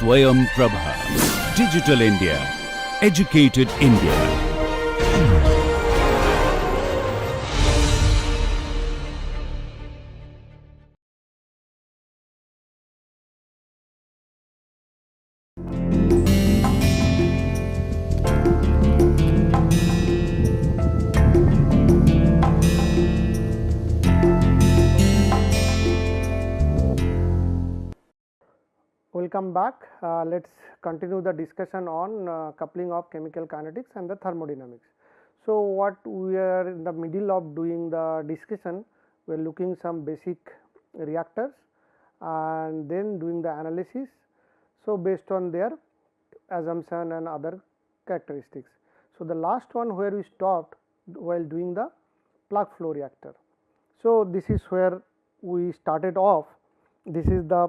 Swayam Prabha. Digital India. Educated India. Welcome back. Let's continue the discussion on coupling of chemical kinetics and the thermodynamics. So, what we are in the middle of doing the discussion, we are looking some basic reactors and then doing the analysis. So, based on their assumption and other characteristics. So, the last one where we stopped while doing the plug flow reactor. So, this is where we started off. This is the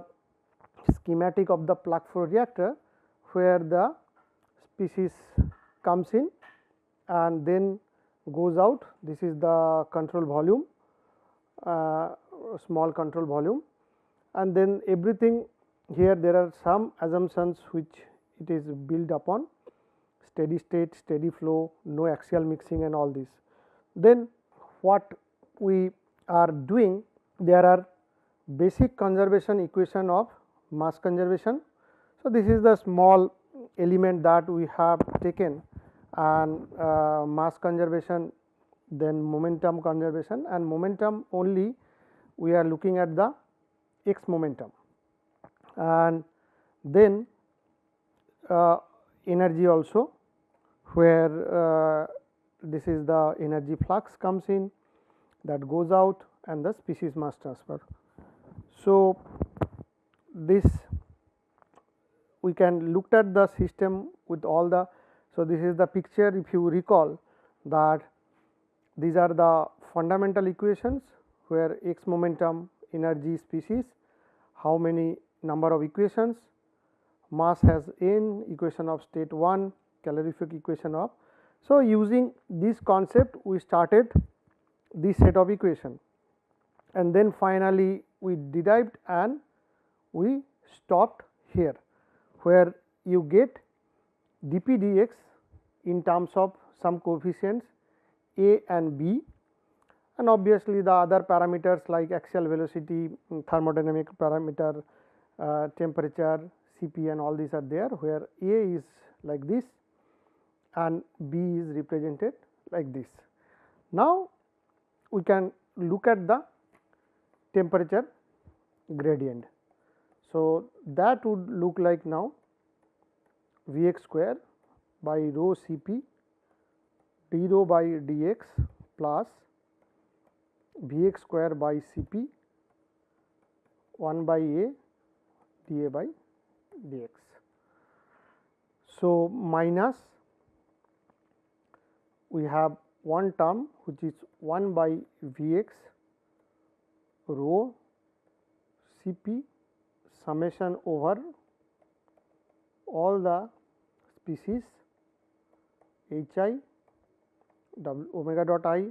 schematic of the plug flow reactor, where the species comes in and then goes out. This is the control volume, small control volume, and then everything here there are some assumptions which it is built upon: steady state, steady flow, no axial mixing and all this. Then what we are doing, there are basic conservation equation of mass conservation. So, this is the small element that we have taken, and mass conservation, then momentum conservation, and momentum only we are looking at the x momentum, and then energy also, where this is the energy flux comes in, that goes out, and the species mass transfer. So, this we can look at the system with all the. So, this is the picture. If you recall that these are the fundamental equations, where x momentum, energy, species, how many number of equations, mass has n, equation of state 1, calorific equation of. So, using this concept we started this set of equation, and then finally we derived and we stopped here, where you get dp dx in terms of some coefficients a and b, and obviously the other parameters like axial velocity, thermodynamic parameter, temperature, Cp and all these are there, where a is like this and b is represented like this. Now, we can look at the temperature gradient. So, that would look like now V x square by rho C p d rho by d x plus V x square by C p 1 by A d A by d x. So, minus we have one term which is 1 by V x rho C p summation over all the species H I omega dot I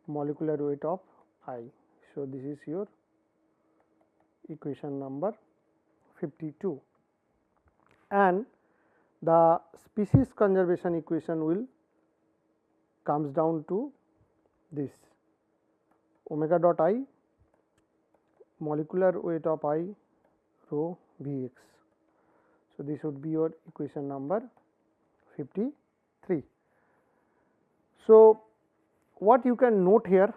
molecular weight of I. So, this is your equation number 52, and the species conservation equation will comes down to this omega dot I molecular weight of I rho V x. So, this would be your equation number 53. So, what you can note here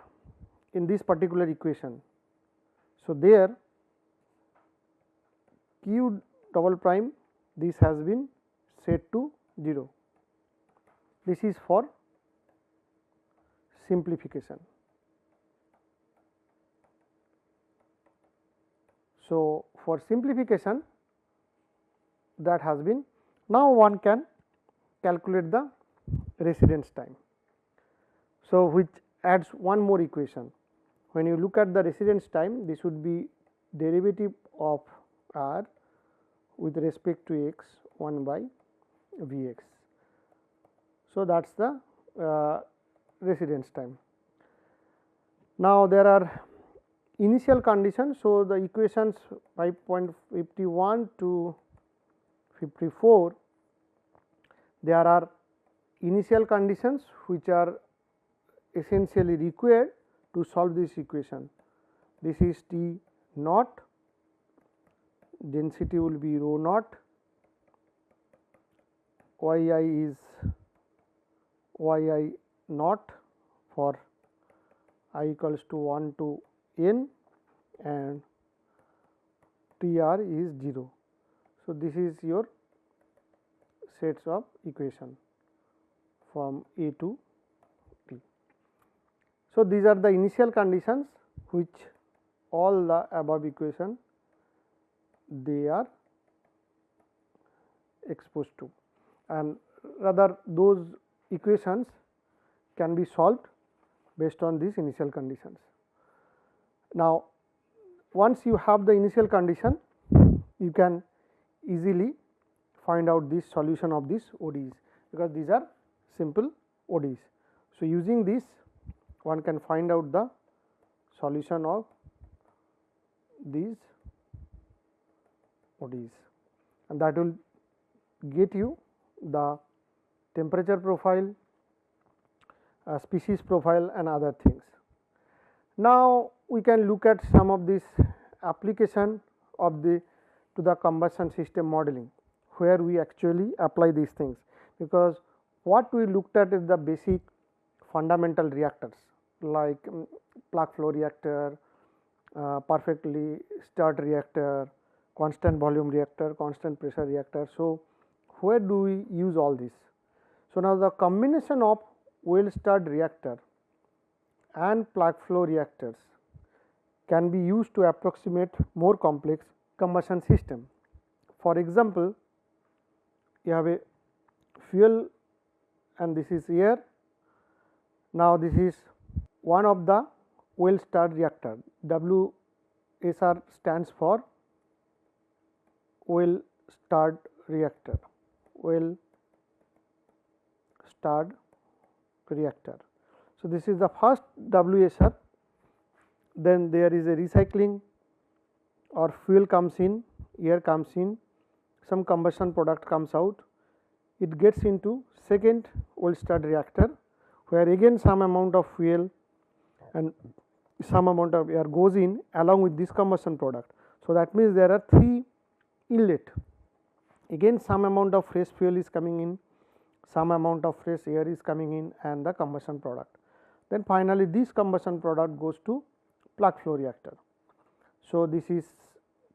in this particular equation. So, there q double prime, this has been set to 0. This is for simplification. So, for simplification, that has been. Now, one can calculate the residence time. So, which adds one more equation. When you look at the residence time, this would be derivative of r with respect to x 1 by V x. So, that is the residence time. Now, there are initial condition. So, the equations 5.51 to 54, there are initial conditions which are essentially required to solve this equation. This is T naught, density will be rho naught, y I is y I naught for I equals to 1 to n, and T r is 0. So, this is your sets of equation from A to T. So, these are the initial conditions which all the above equation they are exposed to, and rather those equations can be solved based on these initial conditions. Now, once you have the initial condition, you can easily find out this solution of these ODEs, because these are simple ODEs. So, using this one can find out the solution of these ODEs, and that will get you the temperature profile, species profile and other things. Now, we can look at some of this application of the to the combustion system modeling, where we actually apply these things, because what we looked at is the basic fundamental reactors like plug flow reactor, perfectly stirred reactor, constant volume reactor, constant pressure reactor. So, where do we use all this? So, now the combination of well stirred reactor and plug flow reactors can be used to approximate more complex combustion system. For example, you have a fuel and this is air. Now, this is one of the well stirred reactor. WSR stands for well stirred reactor, well stirred reactor. So, this is the first WSR, then there is a recycling or fuel comes in, air comes in, some combustion product comes out, it gets into second well stirred reactor, where again some amount of fuel and some amount of air goes in along with this combustion product. So, that means there are 3 inlet, again some amount of fresh fuel is coming in, some amount of fresh air is coming in and the combustion product. Then finally, this combustion product goes to plug flow reactor. So, this is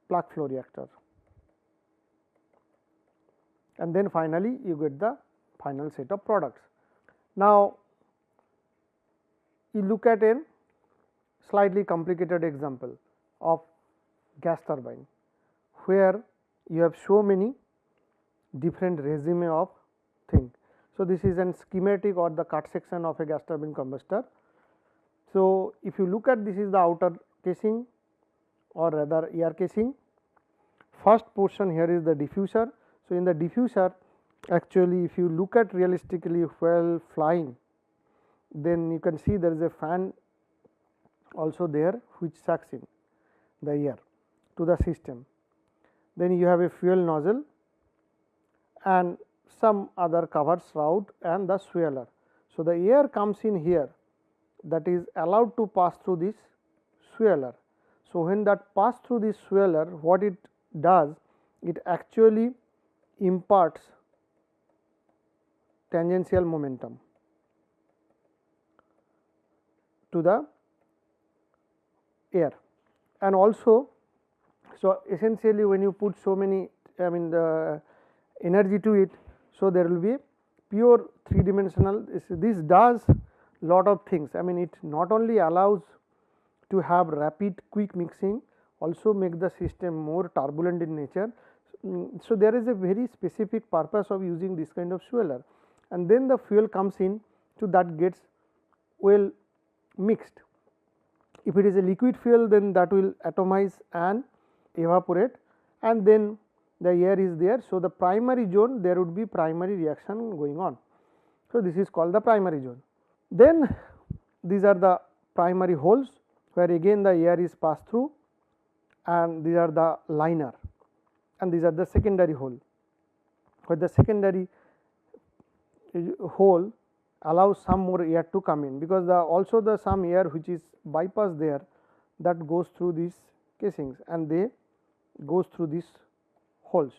plug flow reactor, and then finally, you get the final set of products. Now, you look at a slightly complicated example of gas turbine, where you have so many different regime of thing. So, this is an schematic or the cut section of a gas turbine combustor. So, if you look at this is the outer casing or rather air casing. First portion here is the diffuser. So, in the diffuser, actually if you look at realistically while flying, then you can see there is a fan also there which sucks in the air to the system. Then you have a fuel nozzle and some other cover shroud and the swirler. So, the air comes in here, that is allowed to pass through this swirler. So, when that pass through this swirler, what it does, it actually imparts tangential momentum to the air. And also, so essentially when you put so many the energy to it, so there will be pure 3-dimensional. This does lot of things. It not only allows to have rapid quick mixing, also make the system more turbulent in nature. So, there is a very specific purpose of using this kind of swirler, and then the fuel comes in, so that gets well mixed. If it is a liquid fuel, then that will atomize and evaporate, and then the air is there. So, the primary zone, there would be primary reaction going on. So, this is called the primary zone. Then these are the primary holes where again the air is passed through, and these are the liner, and these are the secondary hole, where the secondary hole allows some more air to come in, because also the some air which is bypassed there, that goes through these casings and they goes through these holes.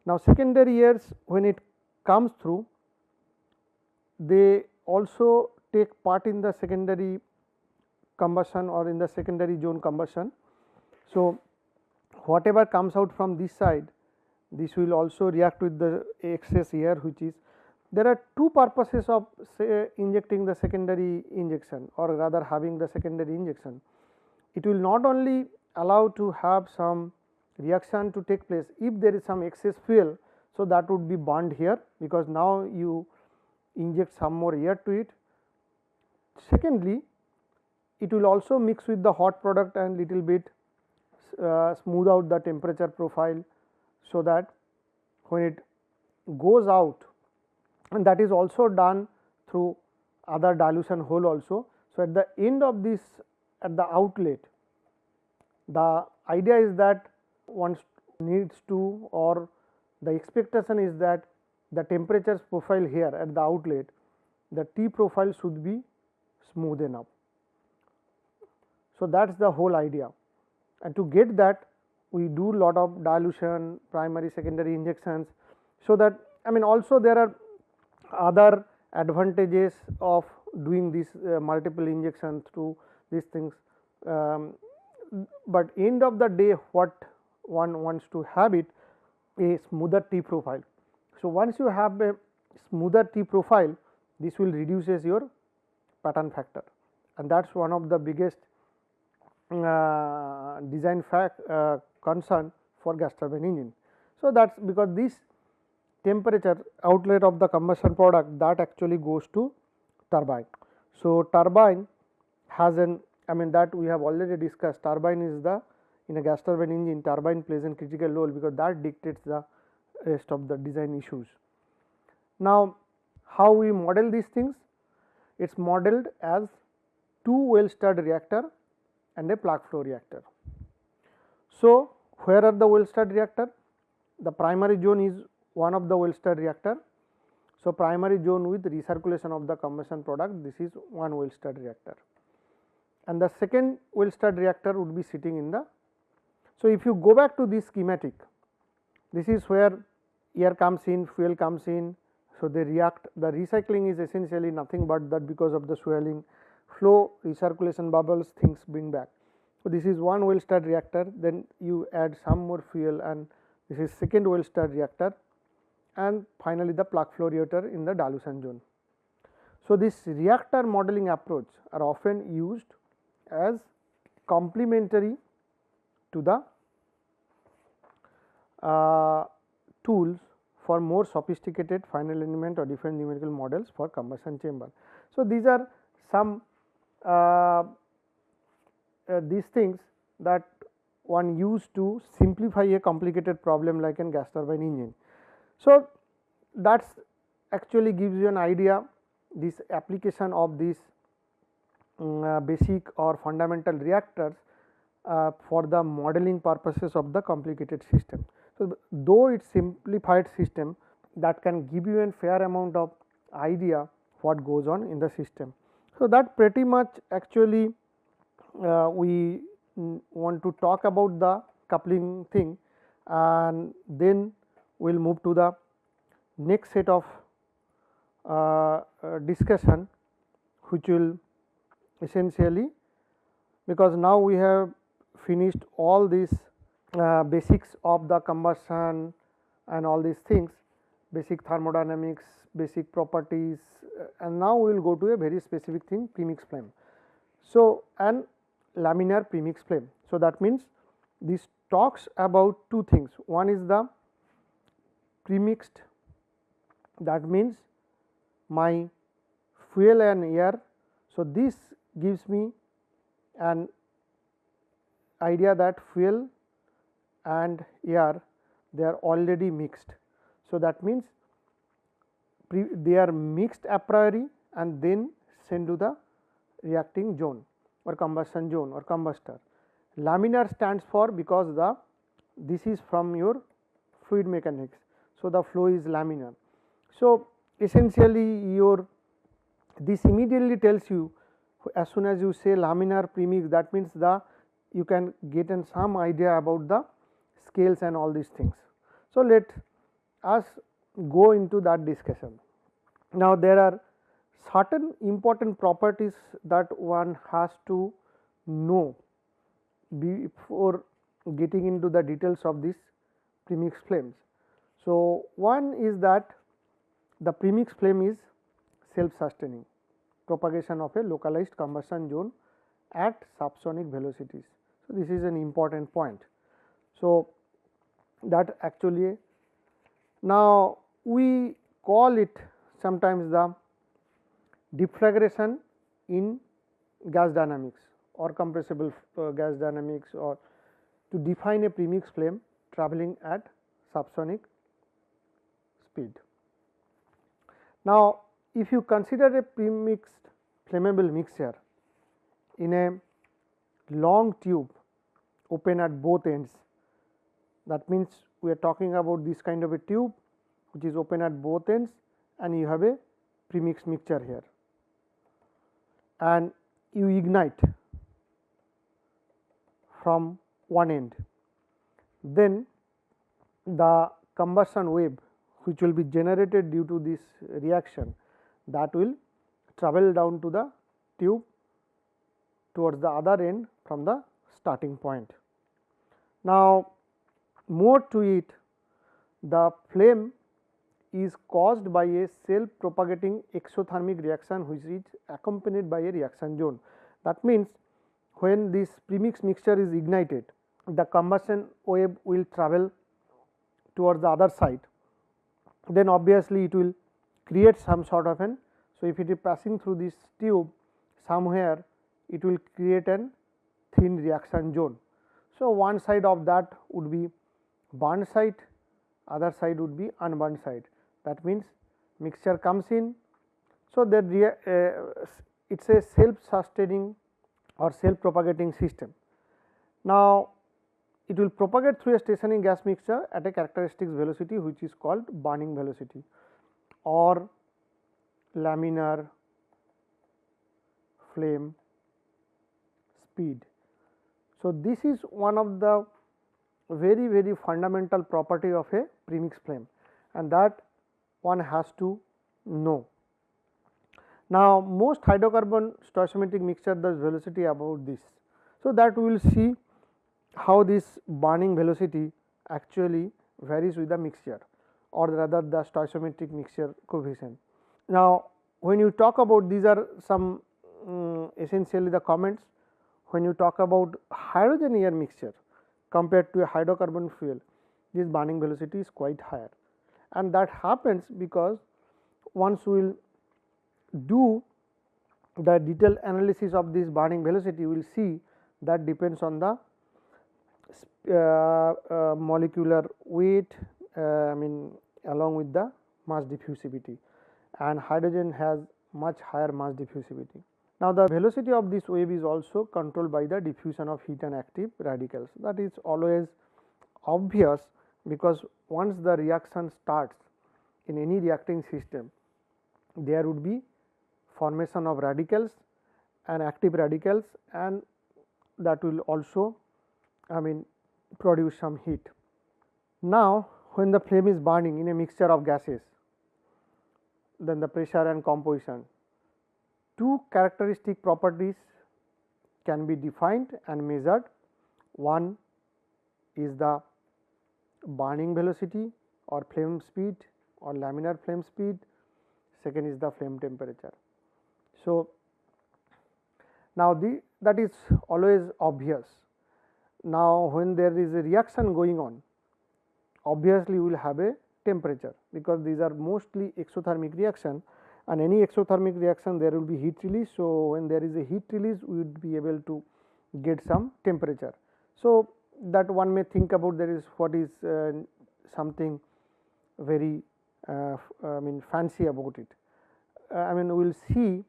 Now, secondary airs when it comes through, they also take part in the secondary combustion or in the secondary zone combustion. So, whatever comes out from this side, this will also react with the excess air, which is there are two purposes of say injecting the secondary injection, or rather having the secondary injection. It will not only allow to have some reaction to take place if there is some excess fuel. So, that would be burned here, because now you inject some more air to it. Secondly, it will also mix with the hot product and little bit smooth out the temperature profile, so that when it goes out, and that is also done through other dilution hole also. So, at the end of this, at the outlet, the idea is that one needs to, or the expectation is that the temperature profile here at the outlet, the T profile should be smooth enough. So, that is the whole idea, and to get that we do lot of dilution, primary, secondary injections. So, that I mean also there are other advantages of doing this multiple injections through these things, but end of the day what one wants to have it a smoother T profile. So, once you have a smoother T profile, this will reduces your pattern factor, and that is one of the biggest design concern for gas turbine engine. So, that is because this temperature outlet of the combustion product, that actually goes to turbine. So, turbine has an, I mean that we have already discussed, turbine is the, in a gas turbine engine, turbine plays a critical role, because that dictates the rest of the design issues. Now, how we model these things? It is modeled as two well stirred reactor and a plug flow reactor. So, where are the well stirred reactor? The primary zone is one of the well stirred reactor. So, primary zone with recirculation of the combustion product, this is one well stirred reactor, and the second well stirred reactor would be sitting in the. So, if you go back to this schematic, this is where air comes in, fuel comes in. So, they react, the recycling is essentially nothing but that because of the swelling, flow, recirculation bubbles, things bring back. So, this is one well stirred reactor, then you add some more fuel, and this is second well stirred reactor, and finally, the plug flow reactor in the dilution zone. So, this reactor modeling approach are often used as complementary to the tools for more sophisticated final element or different numerical models for combustion chamber. So, these are some these things that one used to simplify a complicated problem like a gas turbine engine. So, that actually gives you an idea this application of these basic or fundamental reactors for the modeling purposes of the complicated system. So, though it is simplified system, that can give you a fair amount of idea what goes on in the system. So, that pretty much actually we want to talk about the coupling thing, and then we will move to the next set of discussion, which will essentially, because now we have finished all these basics of the combustion and all these things, basic thermodynamics, basic properties, and now we will go to a very specific thing, premixed flame. So, and laminar premixed flame. So, that means this talks about two things. One is the premixed, that means my fuel and air. So, this gives me an idea that fuel and air, they are already mixed. So, that means they are mixed a priori and then sent to the reacting zone. or combustion zone or combustor. Laminar stands for because this is from your fluid mechanics. So, the flow is laminar. So, essentially this immediately tells you, as soon as you say laminar premix, that means you can get some idea about the scales and all these things. So, let us go into that discussion. Now, there are certain important properties that one has to know before getting into the details of these premixed flames. So, one is that the premixed flame is self sustaining, propagation of a localized combustion zone at subsonic velocities. So, this is an important point. So, that actually now we call it sometimes the deflagration in gas dynamics or compressible gas dynamics, or to define a premixed flame traveling at subsonic speed. Now, if you consider a premixed flammable mixture in a long tube open at both ends, that means we are talking about this kind of a tube which is open at both ends, and you have a premixed mixture here, and you ignite from one end, then the combustion wave which will be generated due to this reaction, that will travel down to the tube towards the other end from the starting point. Now, more to it, the flame is caused by a self propagating exothermic reaction which is accompanied by a reaction zone. That means, when this premixed mixture is ignited, the combustion wave will travel towards the other side, then obviously it will create some sort of an. So, if it is passing through this tube, somewhere it will create an thin reaction zone. So, one side of that would be burned side, other side would be unburned side. That means, mixture comes in. So, that it is a self sustaining or self propagating system. Now, it will propagate through a stationary gas mixture at a characteristic velocity which is called burning velocity or laminar flame speed. So, this is one of the very fundamental property of a premixed flame, and that one has to know. Now, most hydrocarbon stoichiometric mixture does velocity about this. So, that we will see how this burning velocity actually varies with the mixture, or rather the stoichiometric mixture coefficient. Now, when you talk about, these are some essentially the comments. When you talk about hydrogen air mixture compared to a hydrocarbon fuel, this burning velocity is quite higher, and that happens because once we will do the detailed analysis of this burning velocity, we will see that depends on the molecular weight, along with the mass diffusivity, and hydrogen has much higher mass diffusivity. Now, the velocity of this wave is also controlled by the diffusion of heat and active radicals. That is always obvious, because once the reaction starts in any reacting system, there would be formation of radicals and active radicals, and that will also produce some heat. Now, when the flame is burning in a mixture of gases, then the pressure and composition, two characteristic properties can be defined and measured. One is the burning velocity or flame speed or laminar flame speed, second is the flame temperature. So, now that is always obvious. Now, when there is a reaction going on, obviously we will have a temperature, because these are mostly exothermic reaction, and any exothermic reaction there will be heat release. So, when there is a heat release, we would be able to get some temperature. So, that one may think about, there is what is something very fancy about it. We will see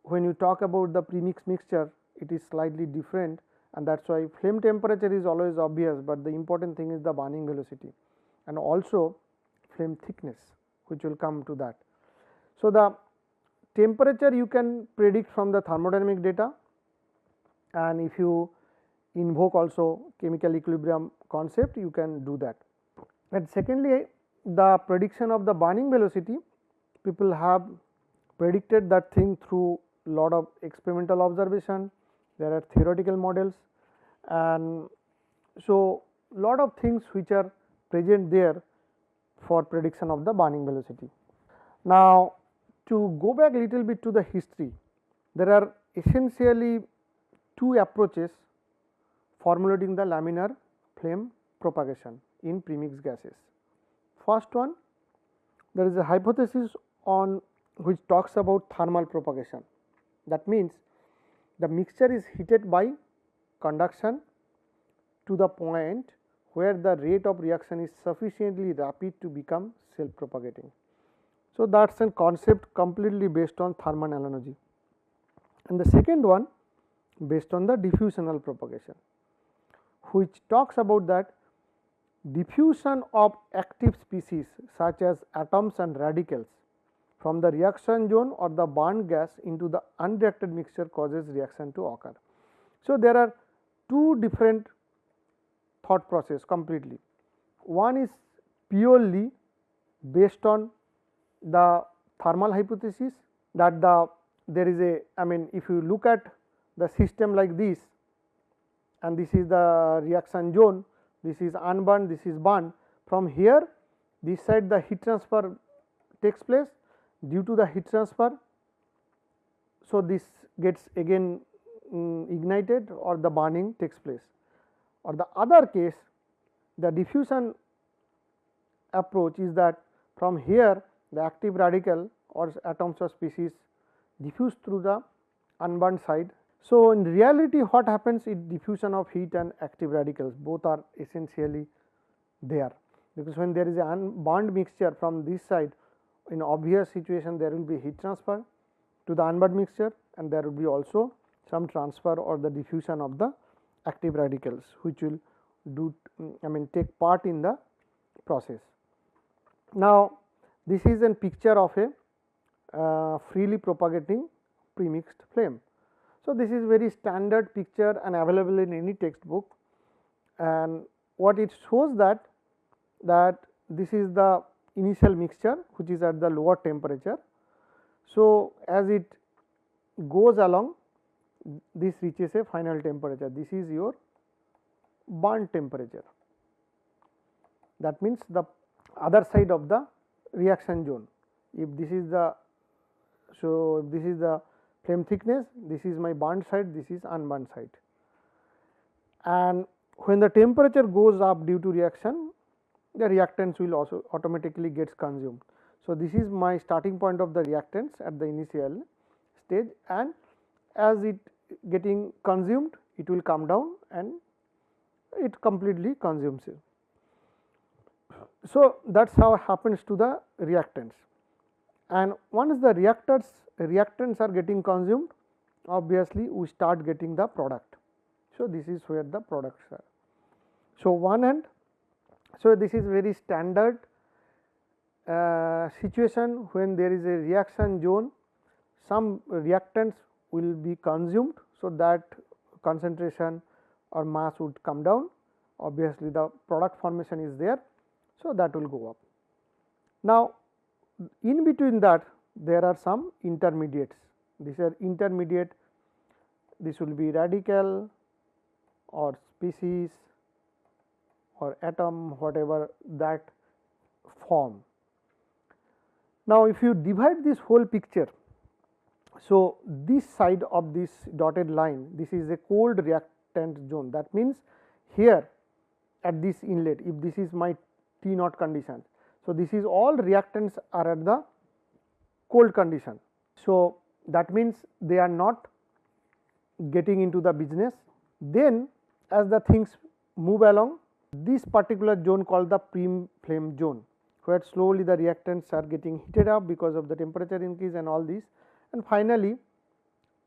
when you talk about the premixed mixture, it is slightly different, and that is why flame temperature is always obvious, but the important thing is the burning velocity and also flame thickness, which will come to that. So, the temperature you can predict from the thermodynamic data, and if you invoke also chemical equilibrium concept, you can do that. And secondly, the prediction of the burning velocity, people have predicted that thing through lot of experimental observation, there are theoretical models, and so lot of things which are present there for prediction of the burning velocity. Now, to go back little bit to the history, there are essentially two approaches formulating the laminar flame propagation in premixed gases. First one, there is a hypothesis on which talks about thermal propagation. That means the mixture is heated by conduction to the point where the rate of reaction is sufficiently rapid to become self propagating. So, that is a concept completely based on thermal analogy. And the second one based on the diffusional propagation, which talks about that diffusion of active species such as atoms and radicals from the reaction zone or the burned gas into the unreacted mixture causes reaction to occur. So, there are two different thought process completely. One is purely based on the thermal hypothesis, that there is a, I mean, if you look at the system like this, and this is the reaction zone, this is unburned, this is burned. From here, this side the heat transfer takes place. Due to the heat transfer, so this gets again ignited or the burning takes place. Or the other case, the diffusion approach is that from here the active radical or atoms or species diffuse through the unburned side. So, in reality what happens is diffusion of heat and active radicals both are essentially there, because when there is an unburned mixture from this side, in obvious situation there will be heat transfer to the unburned mixture, and there will be also some transfer or the diffusion of the active radicals, which will do, I mean, take part in the process. Now, this is a picture of a freely propagating premixed flame. So, this is very standard picture and available in any textbook, and what it shows that this is the initial mixture which is at the lower temperature. So, as it goes along, this reaches a final temperature. This is your burnt temperature. That means the other side of the reaction zone. If this is the, so if this is the flame thickness, this is my burnt side, this is unburnt side. And when the temperature goes up due to reaction, the reactants will also automatically gets consumed. So, this is my starting point of the reactants at the initial stage, and as it getting consumed, it will come down and it completely consumes it. So, that is how happens to the reactants, and once the reactants are getting consumed, obviously we start getting the product. So, this is where the products are. So, one hand, so this is very standard situation when there is a reaction zone, some reactants will be consumed. So, that concentration or mass would come down, obviously the product formation is there. So, that will go up. Now, in between that there are some intermediates, these are intermediate, this will be radical or species or atom, whatever that form. Now, if you divide this whole picture, so this side of this dotted line, this is a cold reactant zone. That means, here at this inlet, if this is my T naught condition, so this is all reactants are at the cold condition. So, that means they are not getting into the business. Then as the things move along, this particular zone called the pre-flame zone, where slowly the reactants are getting heated up because of the temperature increase and all this, and finally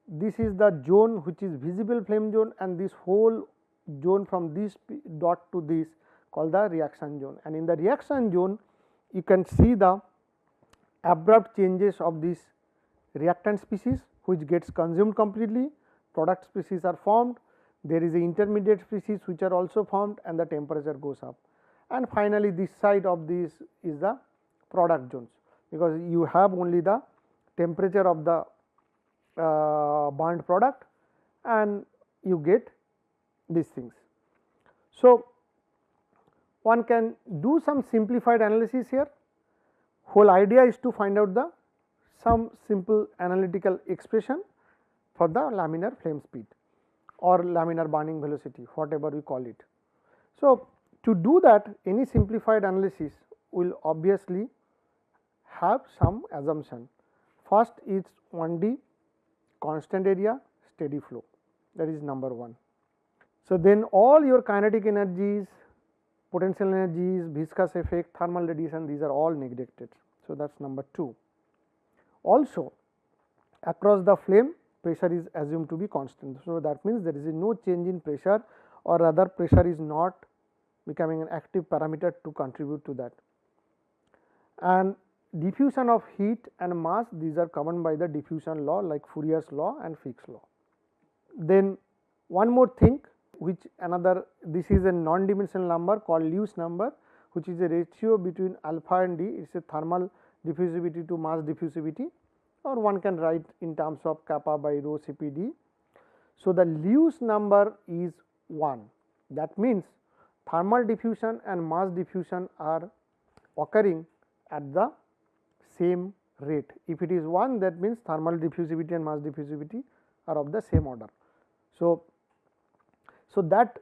this is the zone which is visible flame zone, and this whole zone from this dot to this called the reaction zone, and in the reaction zone you can see the abrupt changes of this reactant species which gets consumed completely, product species are formed, there is a intermediate species which are also formed, and the temperature goes up, and finally this side of this is the product zones, because you have only the temperature of the burnt product and you get these things. So, one can do some simplified analysis here. Whole idea is to find out the some simple analytical expression for the laminar flame speed or laminar burning velocity, whatever we call it. So, to do that, any simplified analysis will obviously have some assumption. First is 1D constant area steady flow, that is number 1. So, then all your kinetic energies, potential energies, viscous effect, thermal radiation, these are all neglected. So, that is number 2. Also across the flame pressure is assumed to be constant. So, that means there is no change in pressure, or rather pressure is not becoming an active parameter to contribute to that. And diffusion of heat and mass, these are governed by the diffusion law like Fourier's law and Fick's law. Then one more thing, which another, this is a non-dimensional number called Lewis number, which is a ratio between alpha and D. It is a thermal diffusivity to mass diffusivity, or one can write in terms of kappa by rho Cp d. So, the Lewis number is 1, that means thermal diffusion and mass diffusion are occurring at the same rate. If it is 1, that means thermal diffusivity and mass diffusivity are of the same order. So, that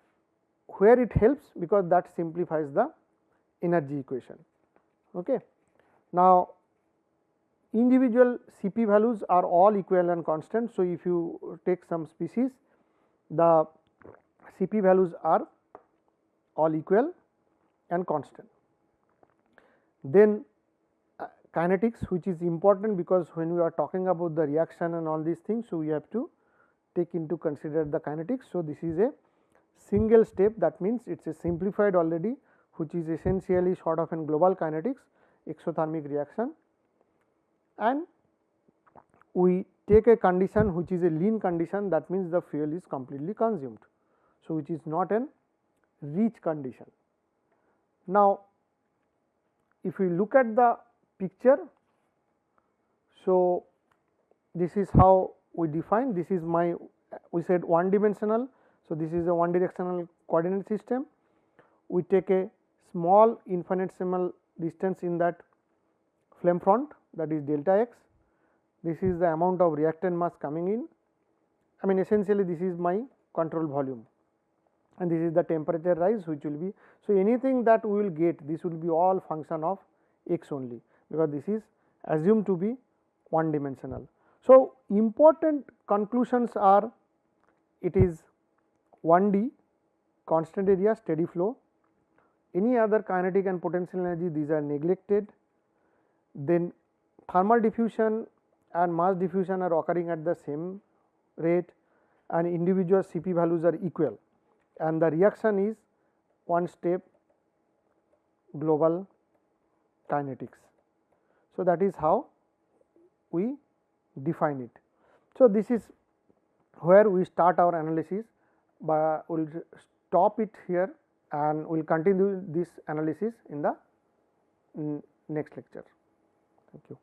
where it helps, because that simplifies the energy equation. Okay. Now, individual Cp values are all equal and constant. So, if you take some species, the Cp values are all equal and constant. Then kinetics, which is important, because when we are talking about the reaction and all these things, so we have to take into consider the kinetics. So, this is a single step, that means it is a simplified already, which is essentially sort of in global kinetics, exothermic reaction, and we take a condition which is a lean condition, that means the fuel is completely consumed. So, which is not an rich condition. Now, if we look at the picture, so this is how we define, this is my, we said one dimensional. So, this is a one directional coordinate system. We take a small infinitesimal distance in that flame front, that is delta x. This is the amount of reactant mass coming in. I mean, essentially this is my control volume, and this is the temperature rise which will be. So, anything that we will get, this will be all function of x only, because this is assumed to be one dimensional. So, important conclusions are, it is 1D constant area steady flow, any other kinetic and potential energy, these are neglected. Then thermal diffusion and mass diffusion are occurring at the same rate, and individual Cp values are equal, and the reaction is one step global kinetics. So, that is how we define it. So, this is where we start our analysis, but we will stop it here and we will continue this analysis in the next lecture. Thank you.